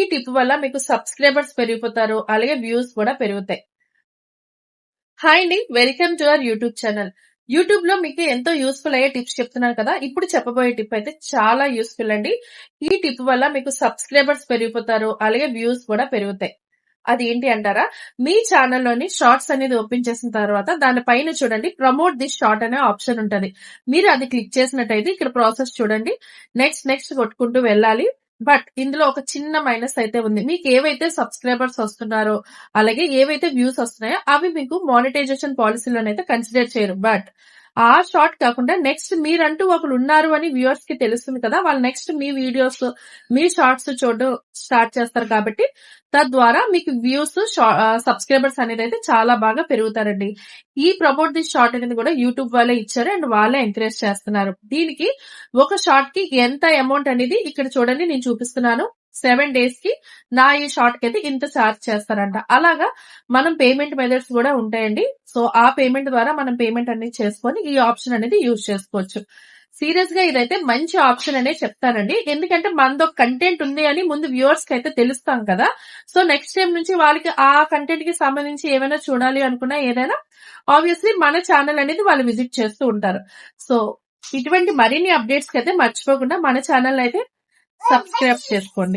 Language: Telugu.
ఈ టిప్ వల్ల మీకు సబ్స్క్రైబర్స్ పెరిగిపోతారు. అలాగే వ్యూస్ కూడా పెరుగుతాయి. హాయ్ అండి. Welcome to our YouTube channel. YouTube లో మీకు ఎంతో యూస్ఫుల్ అయ్యే టిప్స్ చెప్తున్నాను కదా. ఇప్పుడు చెప్పబోయే టిప్ అయితే చాలా యూస్ఫుల్ అండి. ఈ టిప్ వల్ల మీకు సబ్స్క్రైబర్స్ పెరిగిపోతారు. అలాగే వ్యూస్ కూడా పెరుగుతాయి. అది ఏంటి అంటారా? మీ ఛానల్లోని షార్ట్స్ అనేది ఓపెన్ చేసిన తర్వాత దాని పైన చూడండి ప్రమోట్ దిస్ షార్ట్ అనే ఆప్షన్ ఉంటది. మీరు అది క్లిక్ చేసినట్టయితే ఇక్కడ ప్రాసెస్ చూడండి. నెక్స్ట్ కొట్టుకుంటూ వెళ్ళాలి. బట్ ఇందులో ఒక చిన్న మైనస్ అయితే ఉంది. మీకు ఏవైతే సబ్స్క్రైబర్స్ వస్తున్నారో అలాగే ఏవైతే వ్యూస్ వస్తున్నాయో అవి మీకు మానిటైజేషన్ పాలసీలోనైతే కన్సిడర్ చేయరు. బట్ ఆ షార్ట్ కాకుండా నెక్స్ట్ మీరంటూ ఒకరు ఉన్నారు అని వ్యూవర్స్ కి తెలుస్తుంది కదా. వాళ్ళు నెక్స్ట్ మీ వీడియోస్, మీ షార్ట్స్ చూడడం స్టార్ట్ చేస్తారు కాబట్టి తద్వారా మీకు వ్యూస్, సబ్స్క్రైబర్స్ అనేది అయితే చాలా బాగా పెరుగుతారండి. ఈ ప్రమోట్ దిస్ షార్ట్ అనేది కూడా యూట్యూబ్ వాళ్ళే ఇచ్చారు అండ్ వాళ్ళే ఎంకరేజ్ చేస్తున్నారు. దీనికి ఒక షార్ట్ కి ఎంత అమౌంట్ అనేది ఇక్కడ చూడండి నేను చూపిస్తున్నాను. 7 డేస్ కి ఈ షార్ట్ కి అయితే ఇంత ఛార్జ్ చేస్తారంట. అలాగా మనం పేమెంట్ మెథడ్స్ కూడా ఉంటాయండి. సో ఆ పేమెంట్ ద్వారా మనం పేమెంట్ అనేది చేసుకొని ఈ ఆప్షన్ అనేది యూజ్ చేసుకోవచ్చు. సీరియస్ గా ఇదైతే మంచి ఆప్షన్ అనే చెప్తానండి. ఎందుకంటే మనదో కంటెంట్ ఉంది అని ముందు వ్యూవర్స్ కి అయితే తెలుస్తాం కదా. సో నెక్స్ట్ టైం నుంచి వాళ్ళకి ఆ కంటెంట్ కి సంబంధించి ఏమైనా చూడాలి అనుకున్నా ఏదైనా ఆబ్వియస్లీ మన ఛానల్ అనేది వాళ్ళు విజిట్ చేస్తూ ఉంటారు. సో ఇటువంటి మరిన్ని అప్డేట్స్ కి అయితే మర్చిపోకుండా మన ఛానల్ అయితే సబ్స్క్రైబ్ చేసుకోండి.